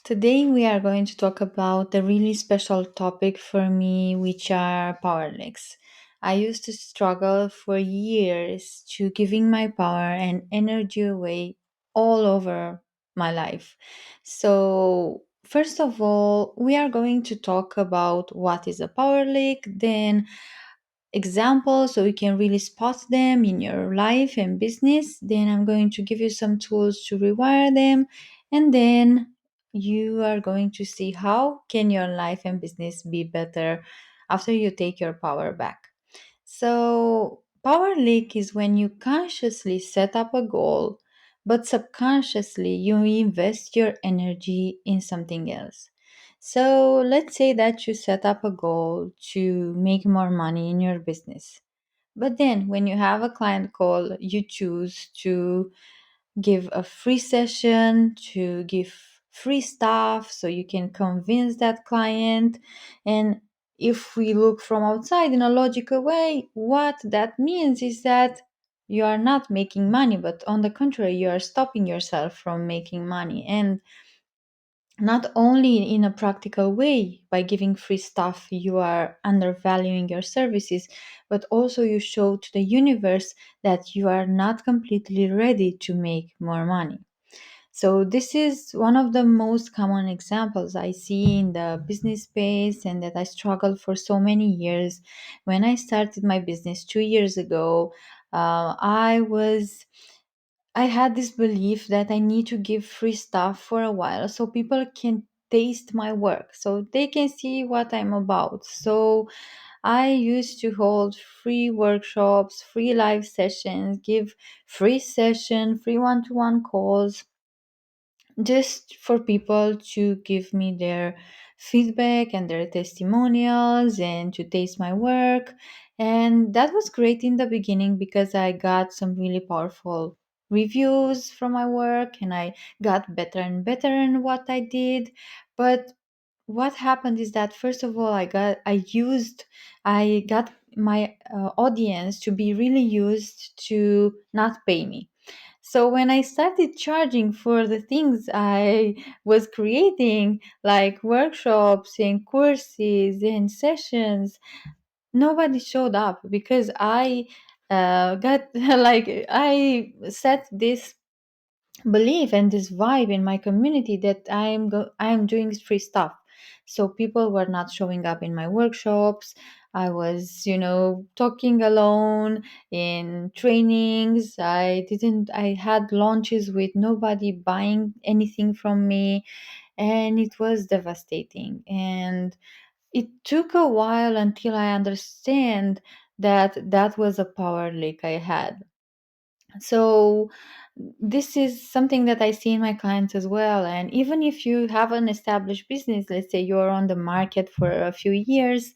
Today, we are going to talk about a really special topic for me, which are power leaks. I used to struggle for years to giving my power and energy away all over my life. So, first of all, we are going to talk about what is a power leak, then examples so you can really spot them in your life and business. Then I'm going to give you some tools to rewire them, and then you are going to see how can your life and business be better after you take your power back. So, power leak is when you consciously set up a goal, but subconsciously you invest your energy in something else. So, let's say that you set up a goal to make more money in your business. But then, when you have a client call, you choose to give a free session, to give free stuff so you can convince that client. And if we look from outside in a logical way, what that means is that you are not making money, but on the contrary, you are stopping yourself from making money. And not only in a practical way by giving free stuff you are undervaluing your services, but also you show to the universe that you are not completely ready to make more money. So this is one of the most common examples I see in the business space and that I struggled for so many years. When I started my business 2 years ago, I had this belief that I need to give free stuff for a while so people can taste my work, so they can see what I'm about. So I used to hold free workshops, free live sessions, give free session, free one-to-one calls just for people to give me their feedback and their testimonials and to taste my work. And that was great in the beginning because I got some really powerful reviews from my work and I got better and better in what I did. But what happened is that first of all I got my audience to be really used to not pay me. So when I started charging for the things I was creating, like workshops and courses and sessions, nobody showed up because I got like I set this belief and this vibe in my community that I'm doing free stuff. So people were not showing up in my workshops. I was, talking alone in trainings. I had launches with nobody buying anything from me, and it was devastating. And it took a while until I understand that that was a power leak I had. So this is something that I see in my clients as well. And even if you have an established business, let's say you're on the market for a few years,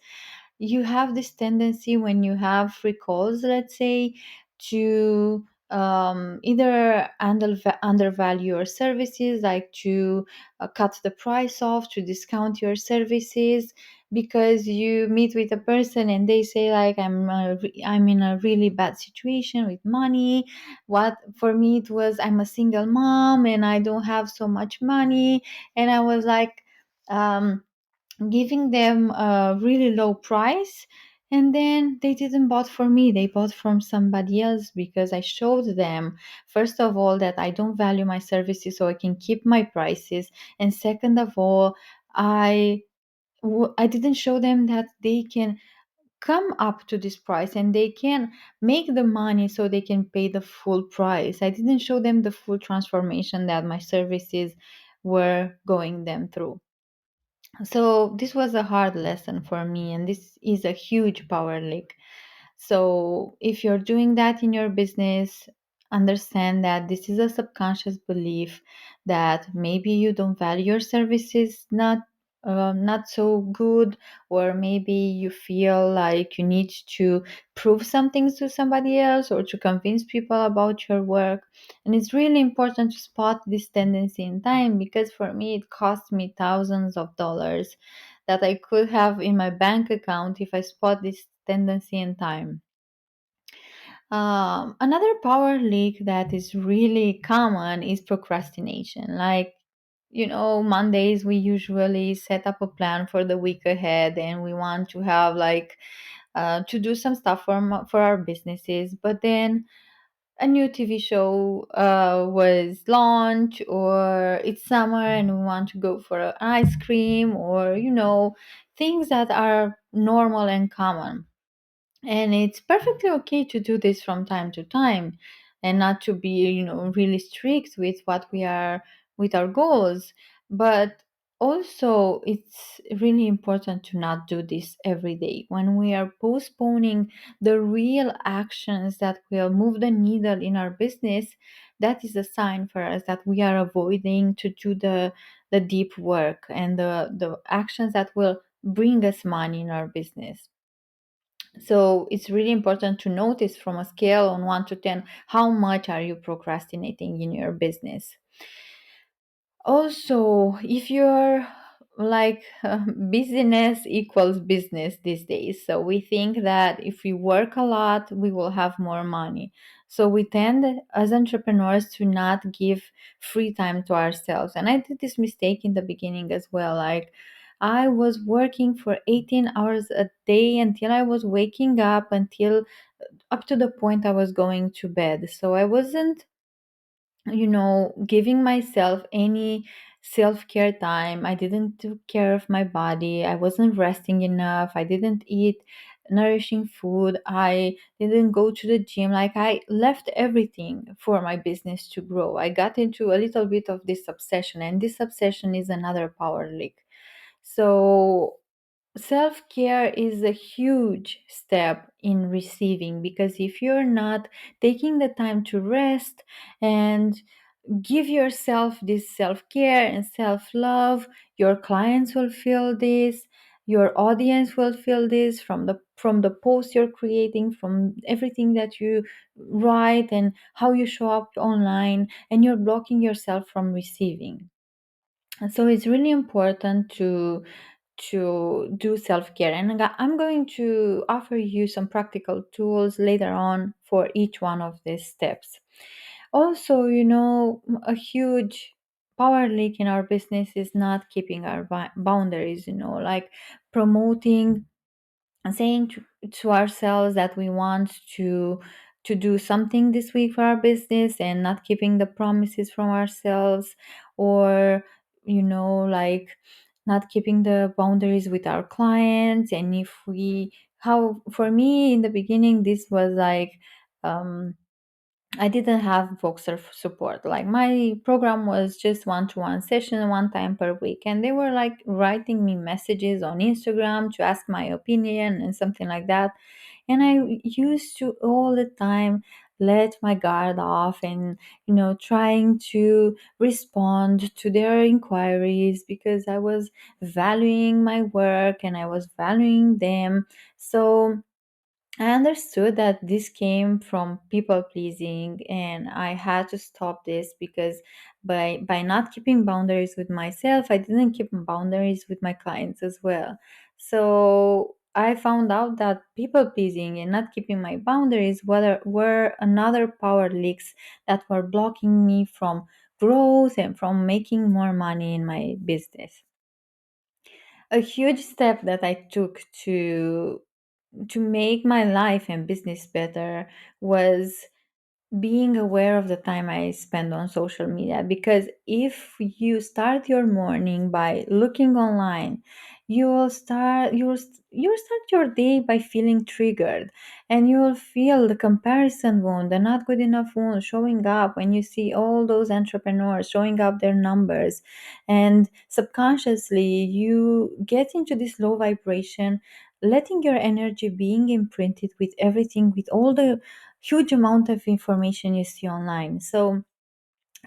you have this tendency when you have free calls, let's say, to either undervalue your services, like to cut the price off, to discount your services, because you meet with a person and they say like I'm in a really bad situation with money. What for me it was, I'm a single mom and I don't have so much money, and I was like um giving them a really low price, and then they didn't bought for me, they bought from somebody else because I showed them first of all that I don't value my services so I can keep my prices, and second of all, I didn't show them that they can come up to this price and they can make the money so they can pay the full price. I didn't show them the full transformation that my services were going them through. So this was a hard lesson for me, and this is a huge power leak. So if you're doing that in your business, understand that this is a subconscious belief that maybe you don't value your services not so good, or maybe you feel like you need to prove something to somebody else or to convince people about your work. And it's really important to spot this tendency in time, because for me it cost me thousands of dollars that I could have in my bank account if I spot this tendency in time. Another power leak that is really common is procrastination. Like Mondays we usually set up a plan for the week ahead, and we want to have like to do some stuff for our businesses. But then a new TV show was launched, or it's summer and we want to go for an ice cream, or things that are normal and common. And it's perfectly okay to do this from time to time, and not to be really strict with what we are, with our goals. But also it's really important to not do this every day. When we are postponing the real actions that will move the needle in our business, that is a sign for us that we are avoiding to do the deep work and the actions that will bring us money in our business. So it's really important to notice from a scale on 1 to 10, how much are you procrastinating in your business. Also, if you're like busyness equals business these days, so we think that if we work a lot we will have more money. So we tend as entrepreneurs to not give free time to ourselves, and I did this mistake in the beginning as well. Like, I was working for 18 hours a day until I was waking up, until up to the point I was going to bed. So I wasn't giving myself any self-care time. I didn't take care of my body. I wasn't resting enough. I didn't eat nourishing food. I didn't go to the gym. Like, I left everything for my business to grow. I got into a little bit of this obsession, and this obsession is another power leak. So self care is a huge step in receiving, because if you're not taking the time to rest and give yourself this self care and self love, your clients will feel this. Your audience will feel this from the posts you're creating, from everything that you write and how you show up online, and you're blocking yourself from receiving. And so it's really important to do self-care, and I'm going to offer you some practical tools later on for each one of these steps. Also, a huge power leak in our business is not keeping our boundaries, like promoting and saying to ourselves that we want to do something this week for our business, and not keeping the promises from ourselves, or like not keeping the boundaries with our clients. And if we how for me in the beginning, this was like, I didn't have Voxer support. Like, my program was just one-to-one session, one time per week, and they were like writing me messages on Instagram to ask my opinion and something like that. And I used to all the time let my guard off, and trying to respond to their inquiries, because I was valuing my work and I was valuing them. So I understood that this came from people pleasing, and I had to stop this, because by not keeping boundaries with myself, I didn't keep boundaries with my clients as well. So I found out that people pleasing and not keeping my boundaries were another power leaks that were blocking me from growth and from making more money in my business. A huge step that I took to make my life and business better was being aware of the time I spend on social media. Because if you start your morning by looking online, you'll start your day by feeling triggered, and you'll feel the comparison wound, the not good enough wound showing up when you see all those entrepreneurs showing up their numbers, and subconsciously you get into this low vibration, letting your energy being imprinted with everything, with all the huge amount of information you see online. So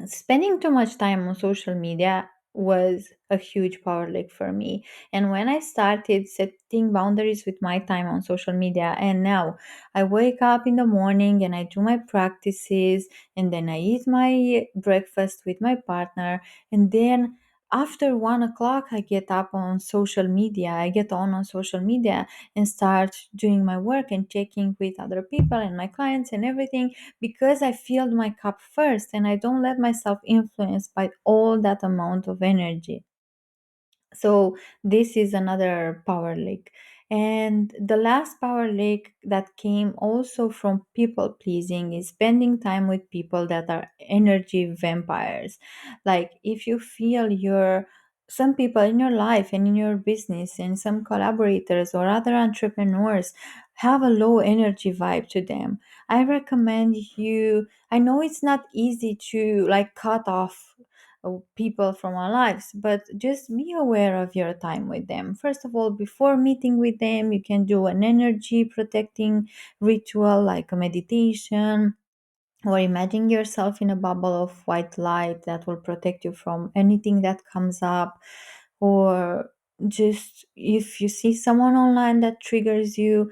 spending too much time on social media was a huge power leak for me. And when I started setting boundaries with my time on social media, and now I wake up in the morning and I do my practices, and then I eat my breakfast with my partner, and then after 1 o'clock, I get up on social media. I get on social media and start doing my work and checking with other people and my clients and everything, because I filled my cup first and I don't let myself influence by all that amount of energy. So this is another power leak. And the last power leak that came also from people pleasing is spending time with people that are energy vampires. Like if you feel your some people in your life and in your business and some collaborators or other entrepreneurs have a low energy vibe to them, I recommend you. I know it's not easy to like cut off people from our lives, but just be aware of your time with them. First of all, before meeting with them, you can do an energy protecting ritual like a meditation, or imagine yourself in a bubble of white light that will protect you from anything that comes up. Or just if you see someone online that triggers you,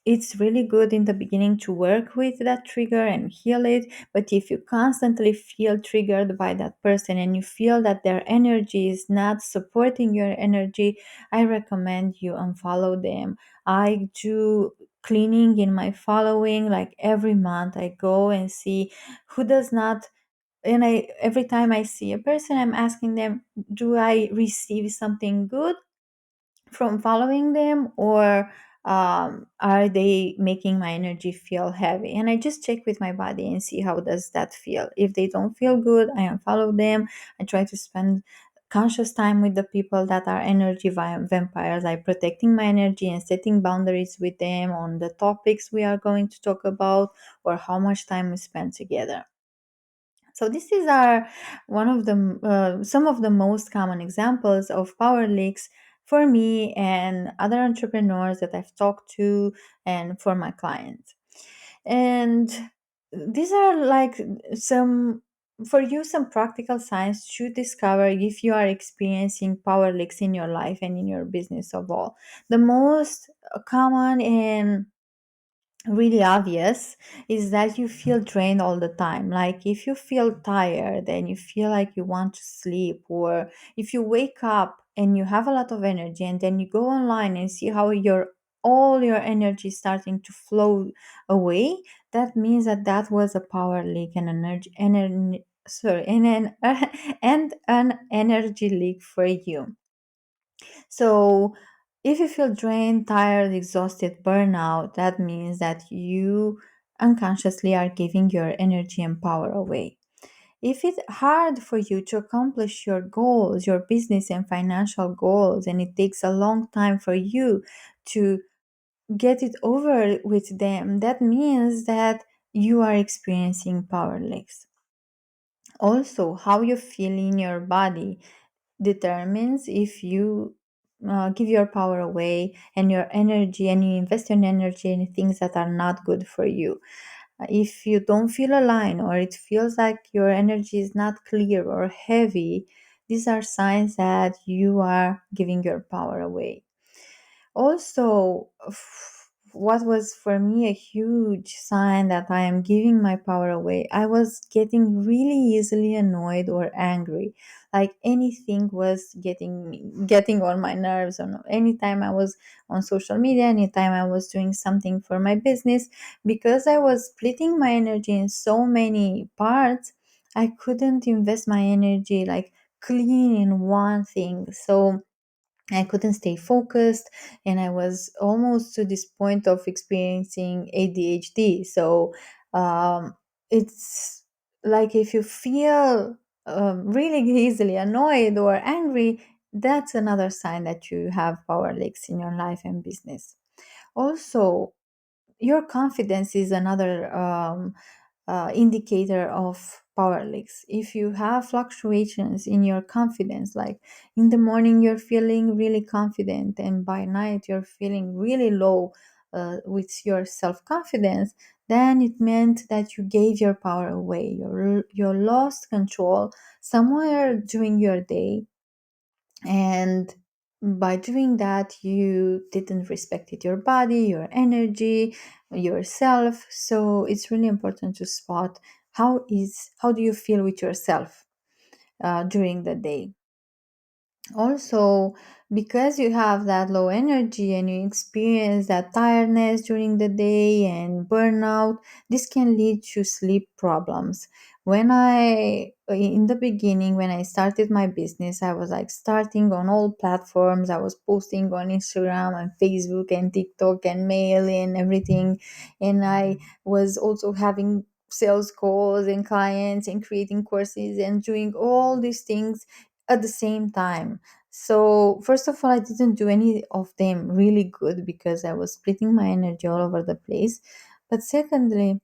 it's really good in the beginning to work with that trigger and heal it. But if you constantly feel triggered by that person and you feel that their energy is not supporting your energy, I recommend you unfollow them. I do cleaning in my following. Like every month I go and see who does not, and I every time I see a person, I'm asking them, do I receive something good from following them, or are they making my energy feel heavy? And I just check with my body and see how does that feel. If they don't feel good, I unfollow them. I try to spend conscious time with the people that are energy vampires, like protecting my energy and setting boundaries with them on the topics we are going to talk about or how much time we spend together. So this is our one of the some of the most common examples of power leaks for me and other entrepreneurs that I've talked to and for my clients. And these are like some for you some practical signs to discover if you are experiencing power leaks in your life and in your business of all. The most common and really obvious is that you feel drained all the time. Like if you feel tired and you feel like you want to sleep, or if you wake up and you have a lot of energy and then you go online and see how your all your energy is starting to flow away, that means that that was a power leak and and an energy leak for you. So, if you feel drained, tired, exhausted, burnout, that means that you unconsciously are giving your energy and power away. If it's hard for you to accomplish your goals, your business and financial goals, and it takes a long time for you to get it over with them, that means that you are experiencing power leaks. Also, how you feel in your body determines if you give your power away and your energy, and you invest your energy in things that are not good for you. If you don't feel aligned, or it feels like your energy is not clear or heavy, these are signs that you are giving your power away. Also, what was for me a huge sign that I am giving my power away, I was getting really easily annoyed or angry. Like anything was getting on my nerves. On anytime I was on social media, anytime I was doing something for my business, because I was splitting my energy in so many parts, I couldn't invest my energy like clean in one thing. So I couldn't stay focused, and I was almost to this point of experiencing ADHD. So it's like if you feel really easily annoyed or angry, that's another sign that you have power leaks in your life and business. Also, your confidence is another indicator of power leaks. If you have fluctuations in your confidence, like in the morning you're feeling really confident and by night you're feeling really low with your self confidence, then it meant that you gave your power away. You lost control somewhere during your day, and by doing that you didn't respect it, your body, your energy, yourself. So it's really important to spot how do you feel with yourself during the day. Also, because you have that low energy and you experience that tiredness during the day and burnout, this can lead to sleep problems. In the beginning, when I started my business, I was like starting on all platforms. I was posting on Instagram and Facebook and TikTok and mail and everything. And I was also having sales calls and clients and creating courses and doing all these things at the same time. So, first of all, I didn't do any of them really good because I was splitting my energy all over the place. But secondly,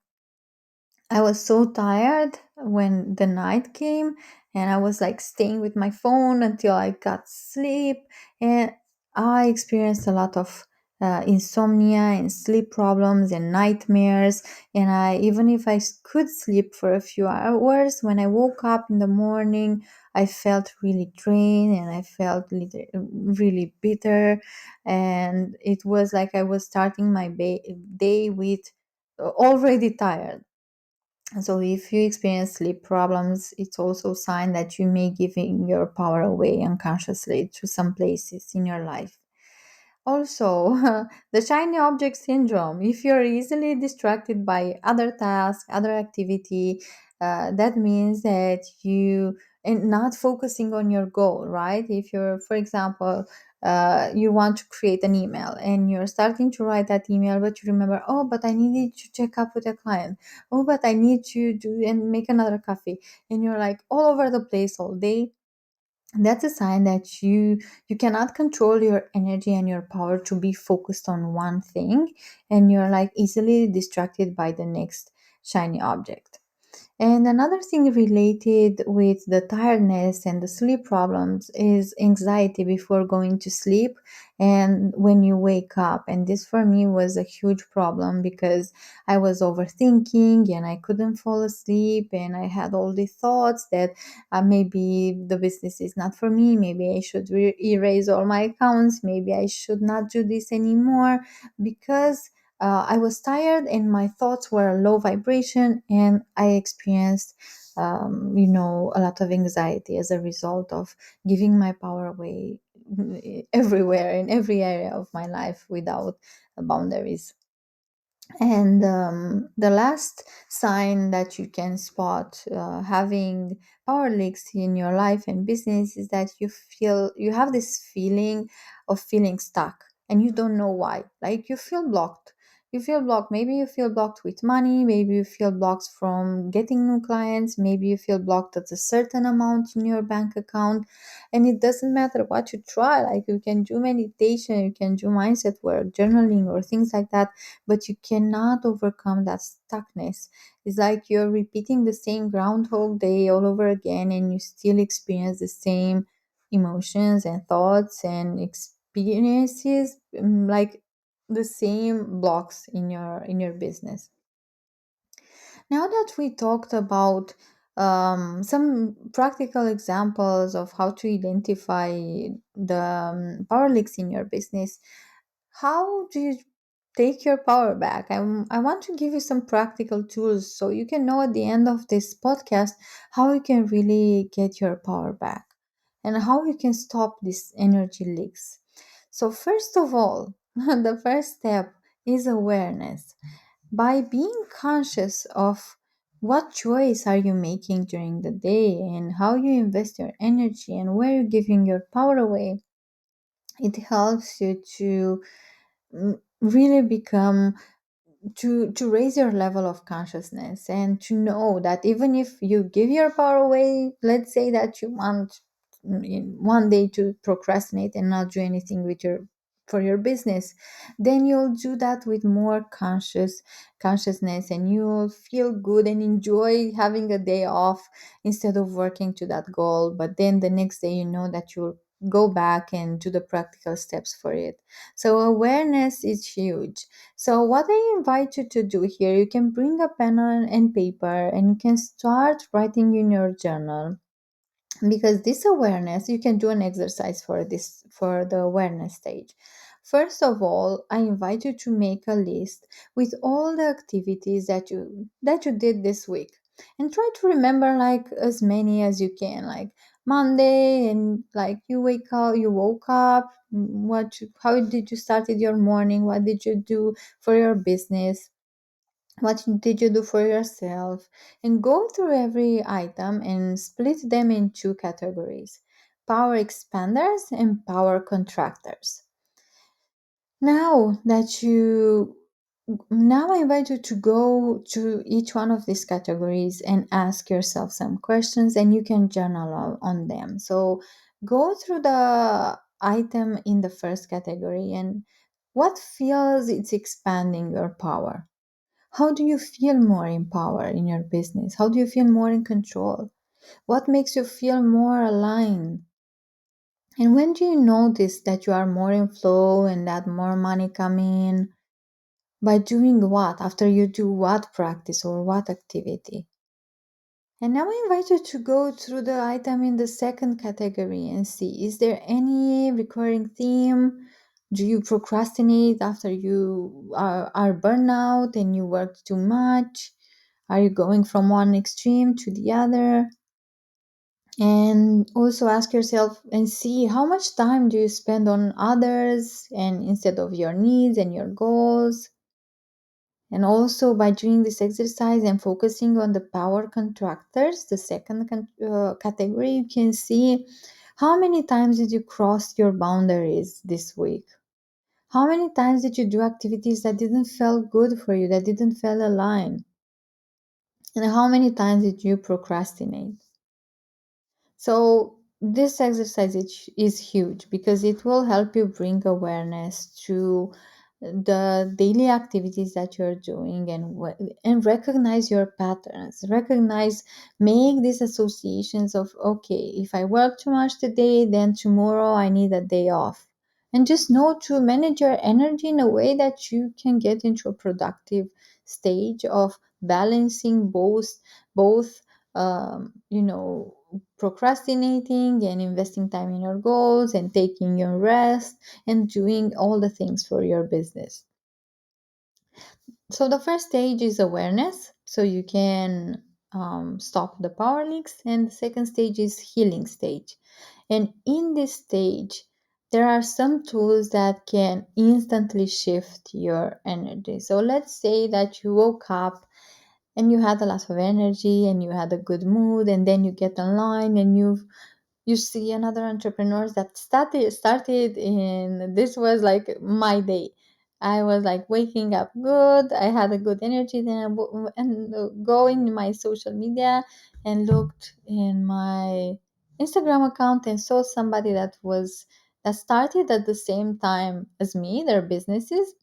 I was so tired when the night came, and I was like staying with my phone until I got sleep. And I experienced a lot of insomnia and sleep problems and nightmares. And even if could sleep for a few hours, when I woke up in the morning, I felt really drained and I felt really bitter. And it was like I was starting my day with already tired. So if you experience sleep problems, it's also a sign that you may giving your power away unconsciously to some places in your life. Also, the shiny object syndrome. If you're easily distracted by other tasks, other activity, that means that you and not focusing on your goal, right? If you're, for example, you want to create an email and you're starting to write that email, but you remember, oh, but I needed to check up with a client. Oh, but I need to do and make another coffee. And you're like all over the place all day. That's a sign that you cannot control your energy and your power to be focused on one thing, and you're like easily distracted by the next shiny object. And another thing related with the tiredness and the sleep problems is anxiety before going to sleep and when you wake up. And this for me was a huge problem because I was overthinking and I couldn't fall asleep. And I had all these thoughts that maybe the business is not for me. Maybe I should erase all my accounts. Maybe I should not do this anymore because I was tired and my thoughts were low vibration, and I experienced, a lot of anxiety as a result of giving my power away everywhere in every area of my life without boundaries. And the last sign that you can spot having power leaks in your life and business is that you have this feeling of feeling stuck and you don't know why. Like you feel blocked. You feel blocked. Maybe you feel blocked with money. Maybe you feel blocked from getting new clients. Maybe you feel blocked at a certain amount in your bank account. And it doesn't matter what you try. Like you can do meditation, you can do mindset work, journaling, or things like that, but you cannot overcome that stuckness. It's like you're repeating the same Groundhog Day all over again, and you still experience the same emotions and thoughts and experiences, like the same blocks in your business. Now that we talked about some practical examples of how to identify the power leaks in your business, how do you take your power back? I want to give you some practical tools so you can know at the end of this podcast how you can really get your power back and how you can stop these energy leaks. So, first of all, the first step is awareness. By being conscious of what choice are you making during the day and how you invest your energy and where you're giving your power away, it helps you to really become to raise your level of consciousness and to know that even if you give your power away, let's say that you want in one day to procrastinate and not do anything with your for your business, then you'll do that with more consciousness, and you'll feel good and enjoy having a day off instead of working to that goal. But then the next day you know that you'll go back and do the practical steps for it. So awareness is huge. So what I invite you to do here, you can bring a pen and paper and you can start writing in your journal, because this awareness, you can do an exercise for this for the awareness stage. First of all, I invite you to make a list with all the activities that you did this week, and try to remember like as many as you can. Like, Monday, and like you woke up, how did you started your morning, what did you do for your business, what did you do for yourself, and go through every item and split them in two categories: power expanders and power contractors. Now that you Now I invite you to go to each one of these categories and ask yourself some questions, and you can journal on them. So go through the item in the first category and what feels it's expanding your power. How do you feel more in power in your business? How do you feel more in control? What makes you feel more aligned? And when do you notice that you are more in flow and that more money come in? By doing what? After you do what practice or what activity? And now I invite you to go through the item in the second category and see, is there any recurring theme? Do you procrastinate after you are burnout and you work too much? Are you going from one extreme to the other? And also ask yourself and see, how much time do you spend on others and instead of your needs and your goals? And also by doing this exercise and focusing on the power contractors, the second category, you can see how many times did you cross your boundaries this week? How many times did you do activities that didn't feel good for you, that didn't feel aligned? And how many times did you procrastinate? So this exercise is huge because it will help you bring awareness to the daily activities that you're doing, and recognize your patterns. Recognize, make these associations of, okay, if I work too much today, then tomorrow I need a day off. And just know to manage your energy in a way that you can get into a productive stage of balancing both procrastinating and investing time in your goals and taking your rest and doing all the things for your business. So the first stage is awareness, so you can stop the power leaks, and the second stage is healing stage. And in this stage, there are some tools that can instantly shift your energy. So let's say that you woke up and you had a lot of energy and you had a good mood, and then you get online and you see another entrepreneurs that started and this was like my day. I was like waking up good, I had a good energy, then going in my social media and looked in my Instagram account and saw somebody that started at the same time as me, their business,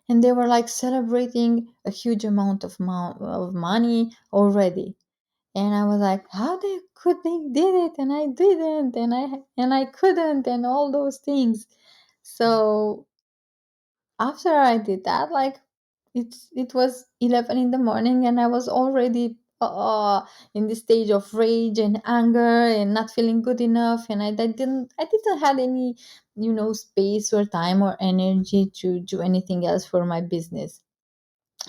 and they were like celebrating a huge amount of money already. And I was like, how they did it and I didn't, and I couldn't, and all those things. So after I did that, like it was 11 in the morning and I was already in the stage of rage and anger and not feeling good enough, and I didn't have any space or time or energy to do anything else for my business.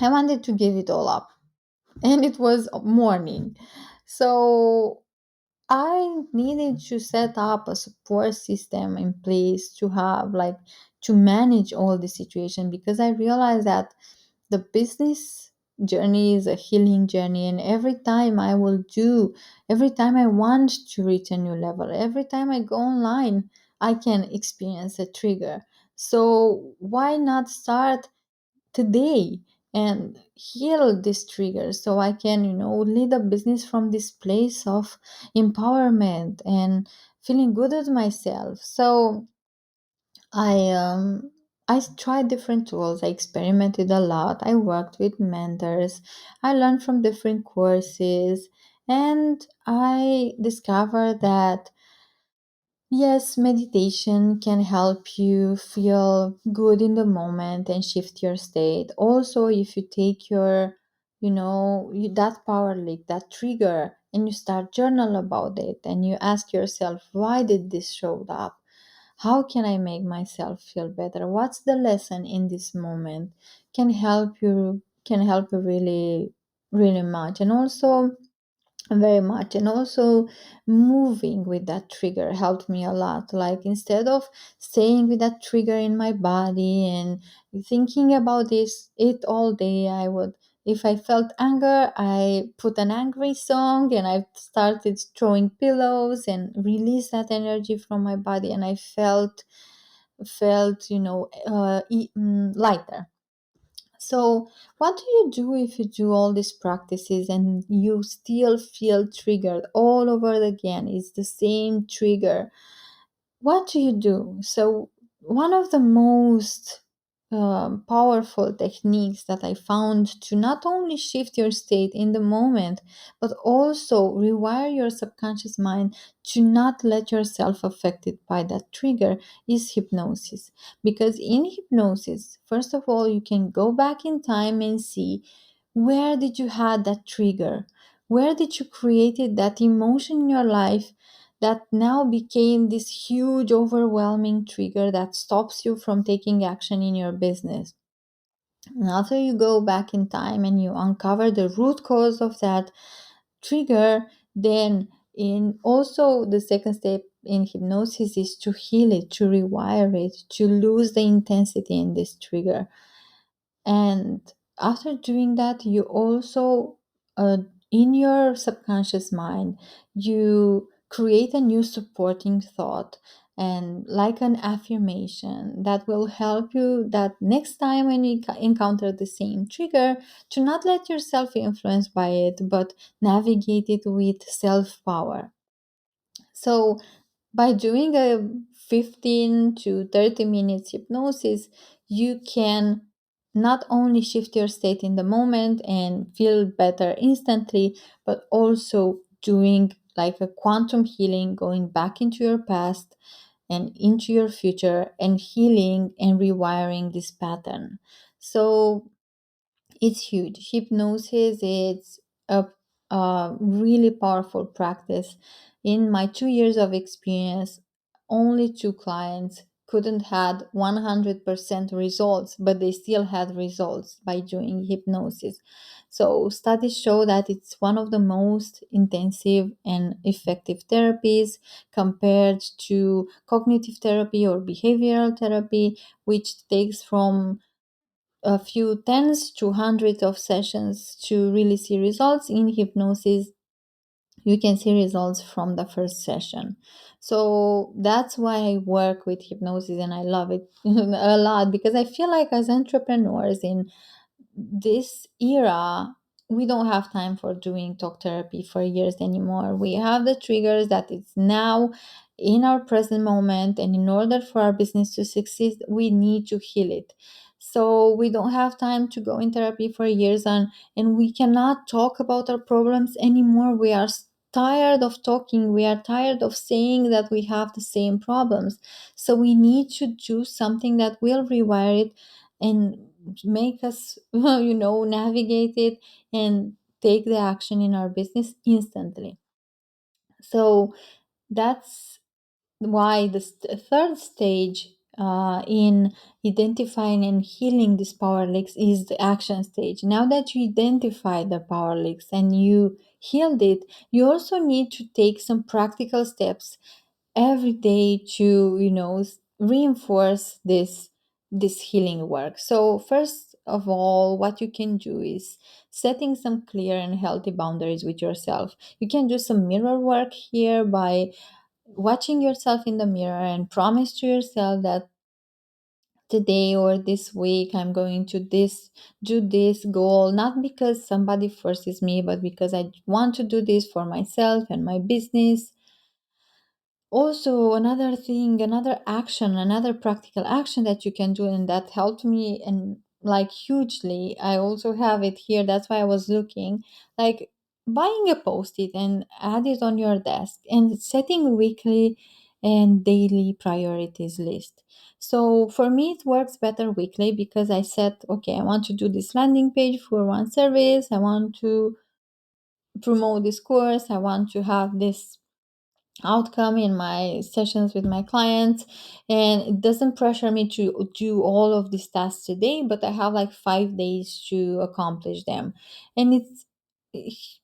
I wanted to give it all up, and it was morning. So I needed to set up a support system in place to have like to manage all the situation, because I realized that the business journey is a healing journey, and every time I want to reach a new level, every time I go online, I can experience a trigger. So why not start today and heal this trigger so I can lead a business from this place of empowerment and feeling good with myself. So I tried different tools, I experimented a lot, I worked with mentors, I learned from different courses, and I discovered that yes, meditation can help you feel good in the moment and shift your state. Also, if you take that power leak, that trigger, and you start journal about it, and you ask yourself, why did this show up? How can I make myself feel better? What's the lesson in this moment? Can help you really, really much. And also, very much. And also moving with that trigger helped me a lot. Like instead of staying with that trigger in my body and thinking about this it all day, I would, if I felt anger, I put an angry song and I started throwing pillows and release that energy from my body, and I felt lighter. So, what do you do if you do all these practices and you still feel triggered all over again? It's the same trigger. What do you do? So, one of the most powerful techniques that I found to not only shift your state in the moment, but also rewire your subconscious mind to not let yourself affected by that trigger is hypnosis. Because in hypnosis, first of all, you can go back in time and see where did you had that trigger, where did you created that emotion in your life that now became this huge overwhelming trigger that stops you from taking action in your business. And after you go back in time and you uncover the root cause of that trigger, then in also the second step in hypnosis is to heal it, to rewire it, to lose the intensity in this trigger. And after doing that, you also, in your subconscious mind, you create a new supporting thought and like an affirmation that will help you that next time when you encounter the same trigger, to not let yourself influenced by it, but navigate it with self power. So by doing a 15 to 30 minutes hypnosis, you can not only shift your state in the moment and feel better instantly, but also doing like a quantum healing, going back into your past and into your future and healing and rewiring this pattern. So it's huge. Hypnosis is a really powerful practice. In my 2 years of experience, only two clients couldn't had 100% results, but they still had results by doing hypnosis. So studies show that it's one of the most intensive and effective therapies compared to cognitive therapy or behavioral therapy, which takes from a few tens to hundreds of sessions to really see results. In hypnosis, you can see results from the first session. So that's why I work with hypnosis and I love it a lot, because I feel like as entrepreneurs in this era, we don't have time for doing talk therapy for years anymore. We have the triggers that it's now in our present moment, and in order for our business to succeed, we need to heal it. So we don't have time to go in therapy for years, and we cannot talk about our problems anymore. We are tired of talking, we are tired of saying that we have the same problems. So we need to do something that will rewire it and make us navigate it and take the action in our business instantly. So that's why the third stage in identifying and healing these power leaks is the action stage. Now that you identify the power leaks and you healed it, you also need to take some practical steps every day to reinforce this healing work. So first of all, what you can do is setting some clear and healthy boundaries with yourself. You can do some mirror work here by watching yourself in the mirror and promise to yourself that today or this week I'm going to do this goal, not because somebody forces me, but because I want to do this for myself and my business. Also, another thing, another action, another practical action that you can do, and that helped me and like hugely. I also have it here, that's why I was looking, like buying a post-it and add it on your desk and setting weekly and daily priorities list. So for me it works better weekly because I set, okay, I want to do this landing page for one service, I want to promote this course, I want to have this outcome in my sessions with my clients, and it doesn't pressure me to do all of these tasks today, but I have like 5 days to accomplish them. And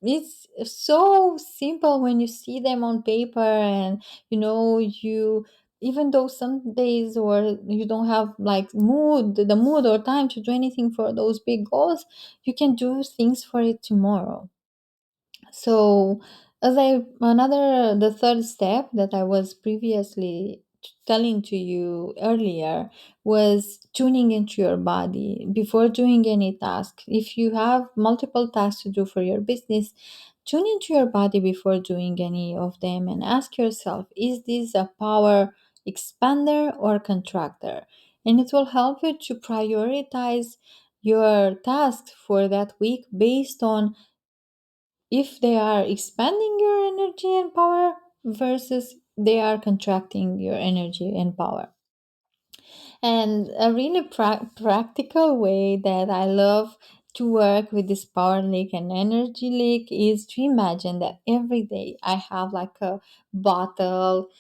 it's so simple when you see them on paper, and you, even though some days or you don't have like the mood or time to do anything for those big goals, you can do things for it tomorrow. So, the third step that I was previously telling to you earlier was tuning into your body before doing any task. If you have multiple tasks to do for your business, tune into your body before doing any of them and ask yourself, is this a power expander or contractor? And it will help you to prioritize your tasks for that week based on if they are expanding your energy and power versus they are contracting your energy and power. And a really practical way that I love to work with this power lake and energy lake is to imagine that every day I have like a bottle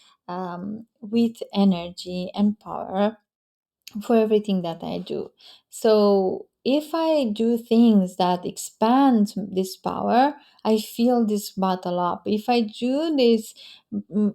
with energy and power for everything that I do. So if I do things that expand this power, I fill this bottle up. If I do these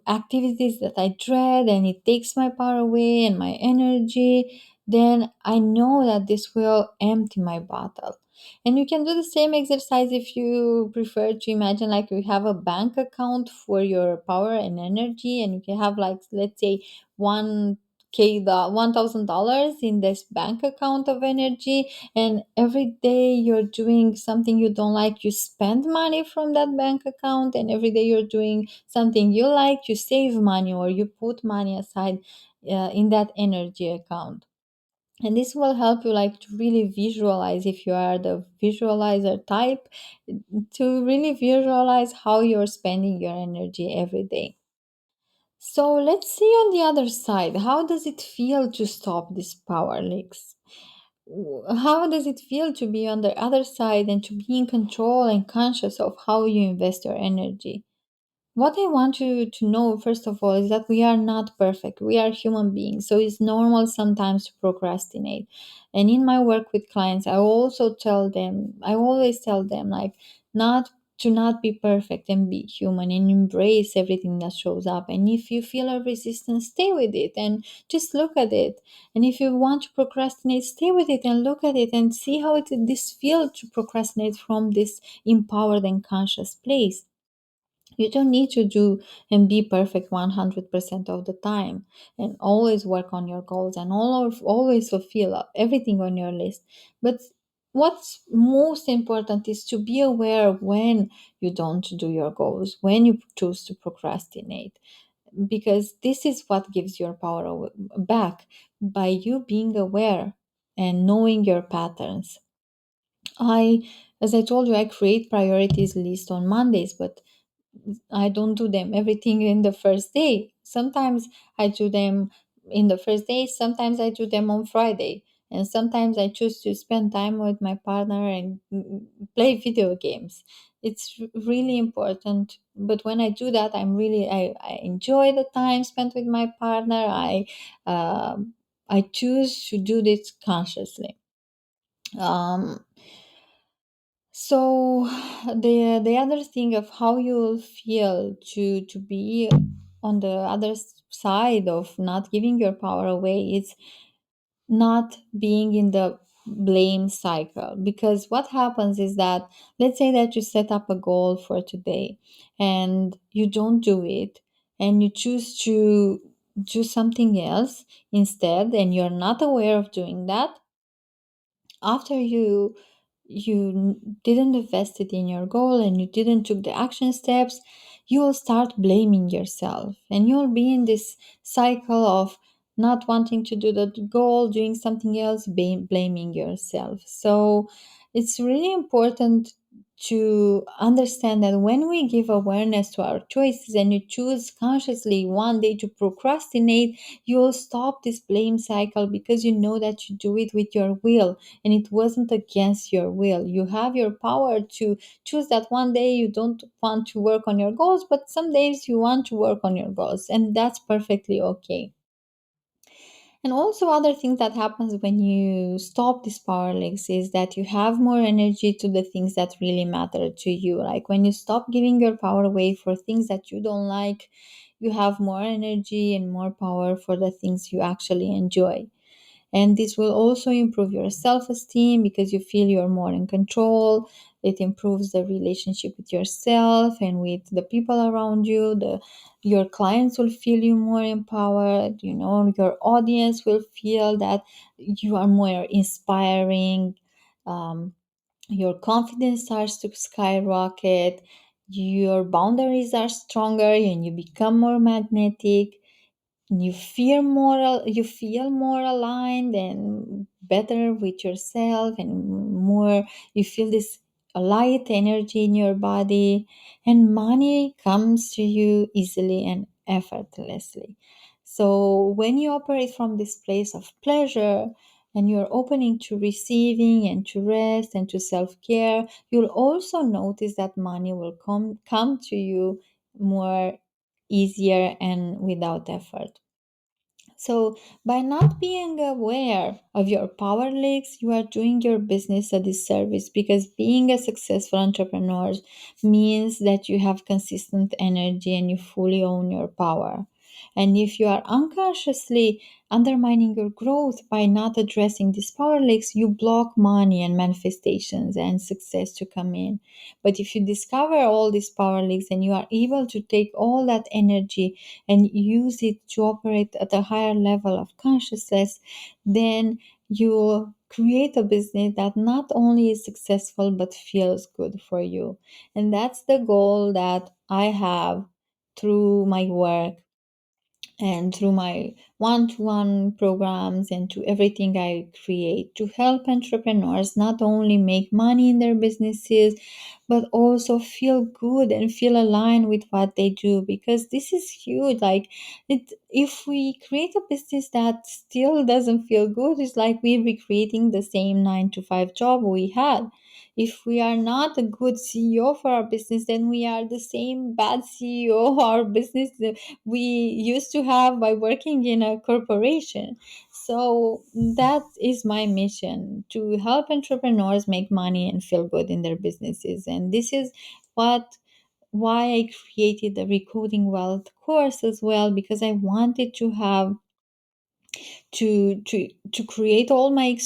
activities that I dread and it takes my power away and my energy, then I know that this will empty my bottle. And you can do the same exercise if you prefer to imagine like you have a bank account for your power and energy, and you can have like, let's say, one the $1,000 in this bank account of energy, and every day you're doing something you don't like, you spend money from that bank account, and every day you're doing something you like, you save money or you put money aside in that energy account. And this will help you like to really visualize, if you are the visualizer type, to really visualize how you're spending your energy every day. So let's see on the other side. How does it feel to stop these power leaks? How does it feel to be on the other side and to be in control and conscious of how you invest your energy? What I want you to know, first of all, is that we are not perfect. We are human beings. So it's normal sometimes to procrastinate. And in my work with clients, I always tell them, like, not to not be perfect and be human and embrace everything that shows up. And if you feel a resistance, stay with it and just look at it. And if you want to procrastinate, stay with it and look at it and see how this feels to procrastinate from this empowered and conscious place. You don't need to do and be perfect 100% of the time, and always work on your goals and always fulfill everything on your list. But what's most important is to be aware when you don't do your goals, when you choose to procrastinate, because this is what gives your power back, by you being aware and knowing your patterns. As I told you, I create priorities list on Mondays, but I don't do them everything in the first day. Sometimes I do them in the first day, sometimes I do them on Friday, and sometimes I choose to spend time with my partner and play video games. It's really important. But when I do that, I enjoy the time spent with my partner. I choose to do this consciously. Um, so the other thing of how you'll feel to be on the other side of not giving your power away is not being in the blame cycle. Because what happens is that, let's say that you set up a goal for today and you don't do it, and you choose to do something else instead, and you're not aware of doing that. After didn't invest it in your goal and you didn't took the action steps, you will start blaming yourself, and you'll be in this cycle of not wanting to do the goal, doing something else, blaming yourself. So it's really important to understand that when we give awareness to our choices and you choose consciously one day to procrastinate, you will stop this blame cycle, because you know that you do it with your will and it wasn't against your will. You have your power to choose that one day you don't want to work on your goals, but some days you want to work on your goals, and that's perfectly okay. And also other things that happens when you stop these power legs is that you have more energy to the things that really matter to you. Like when you stop giving your power away for things that you don't like, you have more energy and more power for the things you actually enjoy. And this will also improve your self-esteem because you feel you're more in control. It improves the relationship with yourself and with the people around you. Your clients will feel you more empowered. Your audience will feel that you are more inspiring. um, your confidence starts to skyrocket. Your boundaries are stronger and you become more magnetic. You feel more aligned and better with yourself, and more you feel this light energy in your body, and money comes to you easily and effortlessly. So when you operate from this place of pleasure and you're opening to receiving and to rest and to self-care, you'll also notice that money will come to you more easier and without effort. So, by not being aware of your power leaks, you are doing your business a disservice, because being a successful entrepreneur means that you have consistent energy and you fully own your power. And if you are unconsciously undermining your growth by not addressing these power leaks, you block money and manifestations and success to come in. But if you discover all these power leaks and you are able to take all that energy and use it to operate at a higher level of consciousness, then you create a business that not only is successful but feels good for you. And that's the goal that I have through my work and through my one-to-one programs and to everything I create, to help entrepreneurs not only make money in their businesses but also feel good and feel aligned with what they do, because this is huge. Like, if we create a business that still doesn't feel good, it's like we're recreating the same 9 to 5 job we had. If we are not a good CEO for our business, then we are the same bad CEO of our business we used to have by working in a corporation. So that is my mission, to help entrepreneurs make money and feel good in their businesses. And this is what why I created the Recoding Wealth course as well, because I wanted to have to create all my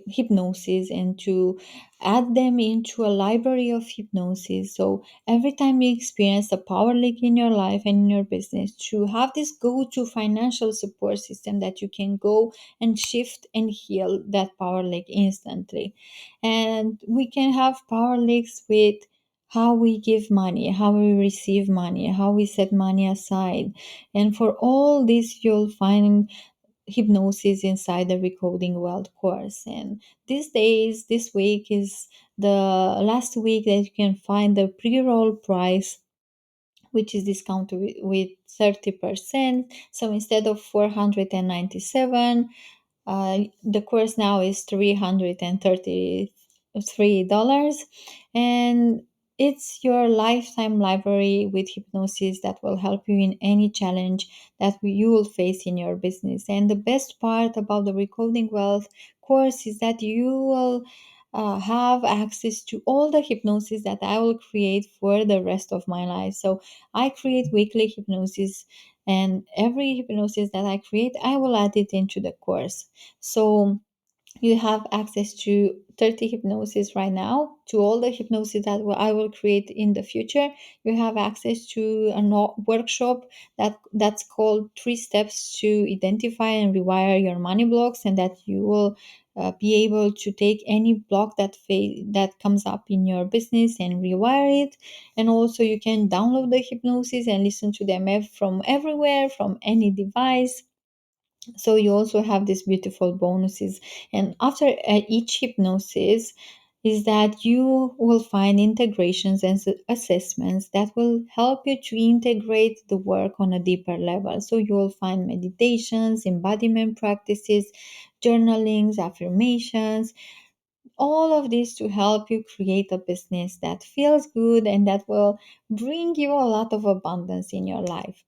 hypnosis and to add them into a library of hypnosis. So every time you experience a power leak in your life and in your business, to have this go-to financial support system that you can go and shift and heal that power leak instantly. And we can have power leaks with how we give money, how we receive money, how we set money aside. And for all this, you'll find hypnosis inside the Recoding Wealth course. And these days, this week is the last week that you can find the pre-roll price, which is discounted with 30%. So instead of 497, the course now is $333, and it's your lifetime library with hypnosis that will help you in any challenge that you will face in your business. And the best part about the Recoding Wealth course is that you will have access to all the hypnosis that I will create for the rest of my life. So I create weekly hypnosis, and every hypnosis that I create, I will add it into the course. So you have access to 30 hypnosis right now, to all the hypnosis that I will create in the future. You have access to a workshop that's called 3 steps to identify and rewire your money blocks, and that you will be able to take any block that comes up in your business and rewire it. And also you can download the hypnosis and listen to them from everywhere, from any device. So you also have these beautiful bonuses. And after each hypnosis is that you will find integrations and assessments that will help you to integrate the work on a deeper level. So you will find meditations, embodiment practices, journalings, affirmations, all of this to help you create a business that feels good and that will bring you a lot of abundance in your life.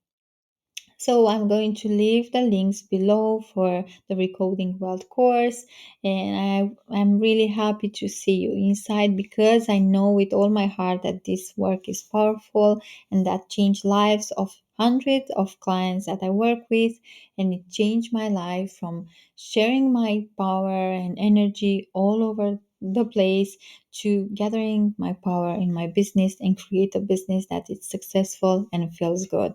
So I'm going to leave the links below for the Recoding Wealth course. And I'm really happy to see you inside, because I know with all my heart that this work is powerful and that changed lives of hundreds of clients that I work with. And it changed my life from sharing my power and energy all over the place to gathering my power in my business and create a business that is successful and feels good.